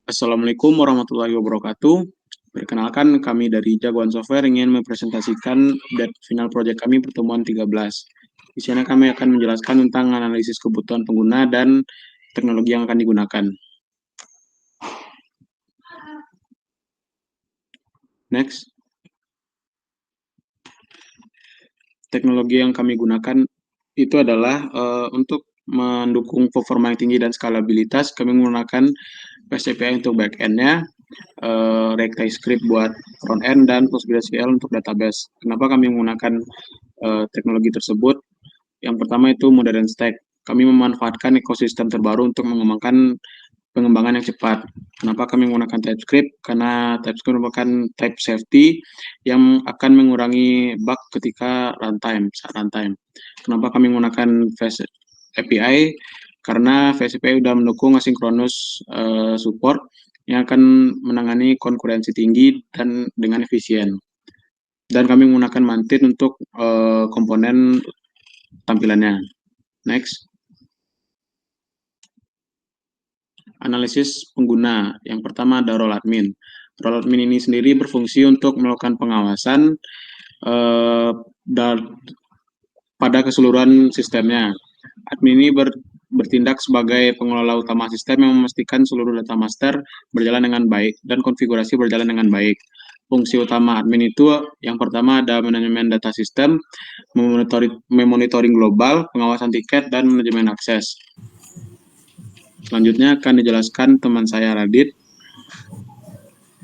Assalamualaikum warahmatullahi wabarakatuh. Perkenalkan, kami dari Jagoan Software ingin mempresentasikan update final project kami pertemuan 13. Di sana kami akan menjelaskan tentang analisis kebutuhan pengguna dan teknologi yang akan digunakan. Next. Teknologi yang kami gunakan itu adalah untuk mendukung performa yang tinggi dan skalabilitas, kami menggunakan REST API untuk back-end-nya, React TypeScript buat front-end, dan PostgreSQL untuk database. Kenapa kami menggunakan teknologi tersebut? Yang pertama itu modern stack. Kami memanfaatkan ekosistem terbaru untuk mengembangkan pengembangan yang cepat. Kenapa kami menggunakan TypeScript? Karena TypeScript merupakan type safety yang akan mengurangi bug ketika saat runtime. Kenapa kami menggunakan Fast API? Karena Fast API sudah mendukung asynchronous support yang akan menangani konkurensi tinggi dan dengan efisien. Dan kami menggunakan Mantid untuk komponen tampilannya. Next. Analisis pengguna. Yang pertama ada role admin. Role admin ini sendiri berfungsi untuk melakukan pengawasan pada keseluruhan sistemnya. Admin ini bertindak sebagai pengelola utama sistem yang memastikan seluruh data master berjalan dengan baik dan konfigurasi berjalan dengan baik. Fungsi utama admin itu yang pertama ada manajemen data sistem, memonitoring global, pengawasan tiket, dan manajemen akses. Selanjutnya akan dijelaskan teman saya Radit.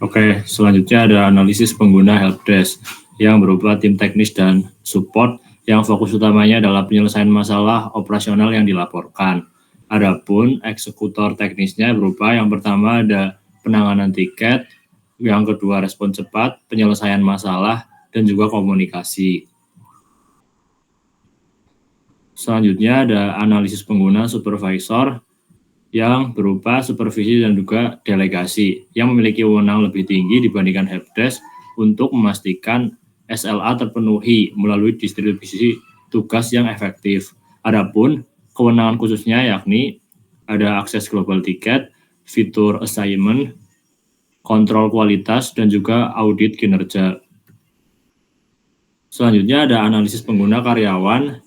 Oke, selanjutnya ada analisis pengguna helpdesk yang berupa tim teknis dan support yang fokus utamanya adalah penyelesaian masalah operasional yang dilaporkan. Adapun eksekutor teknisnya berupa yang pertama ada penanganan tiket, yang kedua respon cepat, penyelesaian masalah, dan juga komunikasi. Selanjutnya ada analisis pengguna supervisor yang berupa supervisi dan juga delegasi yang memiliki wewenang lebih tinggi dibandingkan helpdesk untuk memastikan SLA terpenuhi melalui distribusi tugas yang efektif. Adapun kewenangan khususnya yakni ada akses global tiket, fitur assignment, kontrol kualitas, dan juga audit kinerja. Selanjutnya ada analisis pengguna karyawan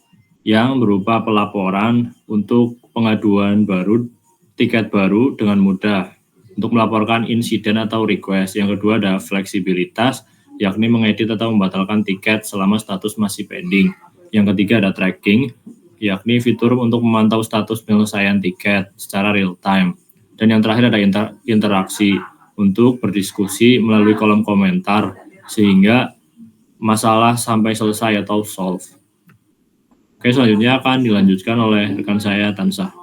yang berupa pelaporan untuk pengaduan baru, tiket baru dengan mudah untuk melaporkan insiden atau request. Yang kedua ada fleksibilitas, yakni mengedit atau membatalkan tiket selama status masih pending. Yang ketiga ada tracking, yakni fitur untuk memantau status penyelesaian tiket secara real time. Dan yang terakhir ada interaksi untuk berdiskusi melalui kolom komentar sehingga masalah sampai selesai atau solve. Oke, selanjutnya akan dilanjutkan oleh rekan saya Tansah.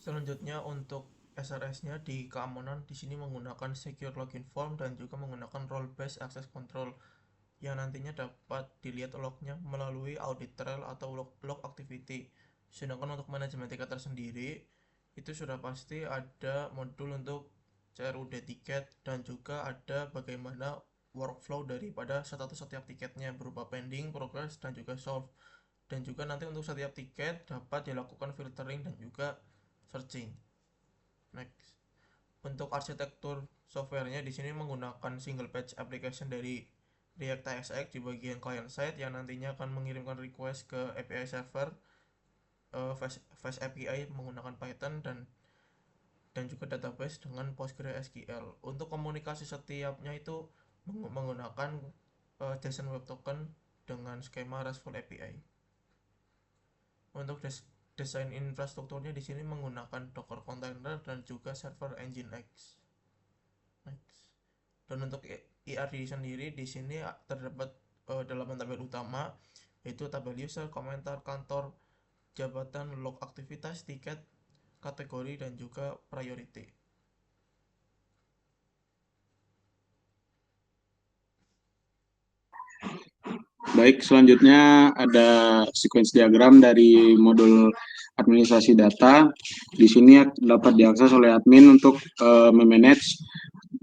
Selanjutnya untuk SRS-nya di keamanan di sini menggunakan secure login form dan juga menggunakan role based access control yang nantinya dapat dilihat lognya melalui audit trail atau log activity. Sedangkan untuk manajemen tiket tersendiri itu sudah pasti ada modul untuk CRUD tiket dan juga ada bagaimana workflow daripada status setiap tiketnya berupa pending, progress, dan juga solve. Dan juga nanti untuk setiap tiket dapat dilakukan filtering dan juga searching. Next. Untuk arsitektur softwarenya di sini menggunakan single page application dari React TypeScript di bagian client side yang nantinya akan mengirimkan request ke API server, Fast API menggunakan Python dan juga database dengan PostgreSQL. Untuk komunikasi setiapnya itu menggunakan JSON Web Token dengan skema RESTful API. Untuk desain infrastrukturnya di sini menggunakan Docker container dan juga server Nginx. Next. Dan untuk ERD sendiri di sini terdapat 8 tabel utama, yaitu tabel user, komentar, kantor, jabatan, log aktivitas, tiket, kategori, dan juga priority. Baik, selanjutnya ada sequence diagram dari modul administrasi data. Di sini dapat diakses oleh admin untuk memanage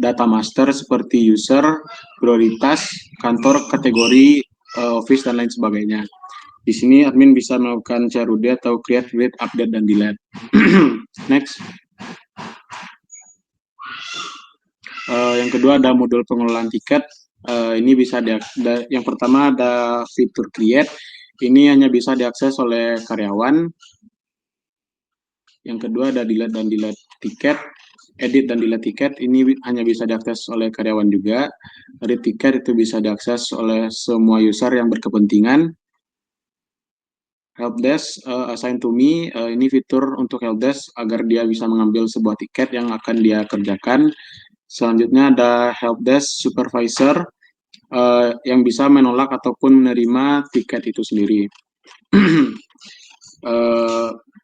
data master seperti user, prioritas, kantor, kategori, office, dan lain sebagainya. Di sini admin bisa melakukan CRUD atau create, read, update, dan delete. Next. Yang kedua ada modul pengelolaan tiket. Ini bisa yang pertama ada fitur create. Ini hanya bisa diakses oleh karyawan. Yang kedua ada delete dan delete tiket. Edit dan delete tiket ini hanya bisa diakses oleh karyawan juga. Edit tiket itu bisa diakses oleh semua user yang berkepentingan. Helpdesk assign to me, ini fitur untuk helpdesk agar dia bisa mengambil sebuah tiket yang akan dia kerjakan. Selanjutnya ada helpdesk supervisor yang bisa menolak ataupun menerima tiket itu sendiri.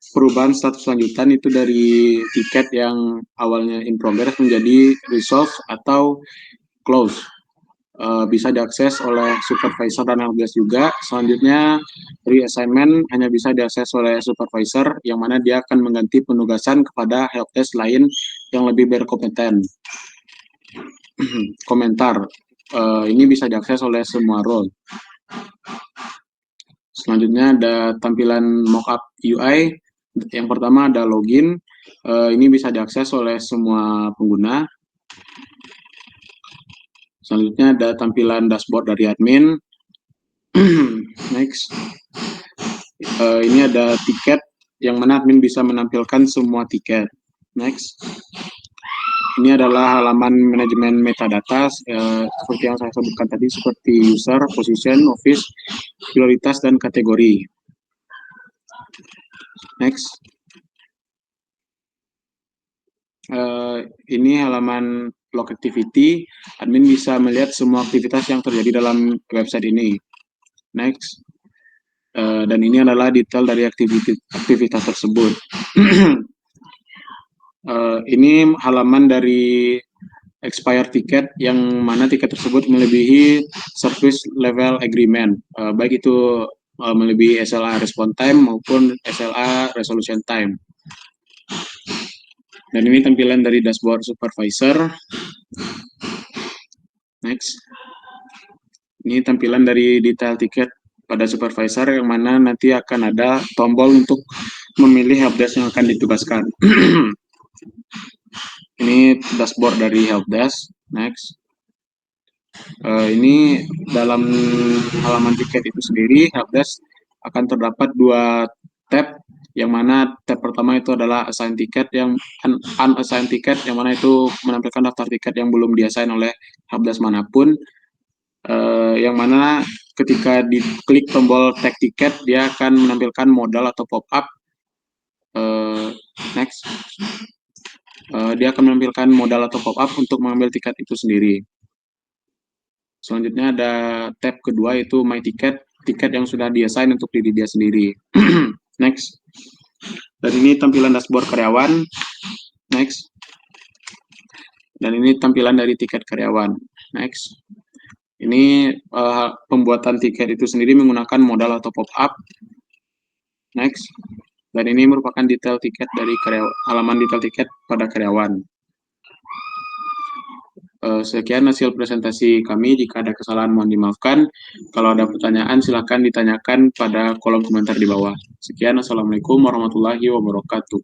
Perubahan status lanjutan itu dari tiket yang awalnya in progress menjadi resolve atau close. Bisa diakses oleh supervisor dan helpdesk juga. Selanjutnya, reassignment hanya bisa diakses oleh supervisor, yang mana dia akan mengganti penugasan kepada helpdesk lain yang lebih berkompeten. Komentar, ini bisa diakses oleh semua role. Selanjutnya ada tampilan mockup UI. Yang pertama ada login, ini bisa diakses oleh semua pengguna. Selanjutnya ada tampilan dashboard dari admin. Next, ini ada tiket yang mana admin bisa menampilkan semua tiket. Next, ini adalah halaman manajemen metadata seperti yang saya sebutkan tadi, seperti user, position, office, prioritas, dan kategori. Next, ini halaman log activity. Admin bisa melihat semua aktivitas yang terjadi dalam website ini. Next, dan ini adalah detail dari aktivitas tersebut. Ini halaman dari expired tiket yang mana tiket tersebut melebihi service level agreement, baik itu melebihi SLA response time maupun SLA resolution time. Dan ini tampilan dari dashboard supervisor. Next, ini tampilan dari detail tiket pada supervisor yang mana nanti akan ada tombol untuk memilih helpdesk yang akan ditugaskan. Ini dashboard dari helpdesk. Next, ini dalam halaman tiket itu sendiri, helpdesk akan terdapat 2 tab, yang mana tab pertama itu adalah assign tiket, yang unassigned tiket, yang mana itu menampilkan daftar tiket yang belum diassign oleh helpdesk manapun, yang mana ketika diklik tombol tag tiket, dia akan menampilkan modal atau pop-up. Next, dia akan menampilkan modal atau pop-up untuk mengambil tiket itu sendiri. Selanjutnya ada tab kedua, itu my ticket, tiket yang sudah diassign untuk diri dia sendiri. Next, dan ini tampilan dashboard karyawan. Next, dan ini tampilan dari tiket karyawan. Next, ini pembuatan tiket itu sendiri menggunakan modal atau pop-up. Next, dan ini merupakan detail tiket dari halaman detail tiket pada karyawan. Sekian hasil presentasi kami. Jika ada kesalahan mohon dimaafkan. Kalau ada pertanyaan silakan ditanyakan pada kolom komentar di bawah. Sekian, assalamualaikum warahmatullahi wabarakatuh.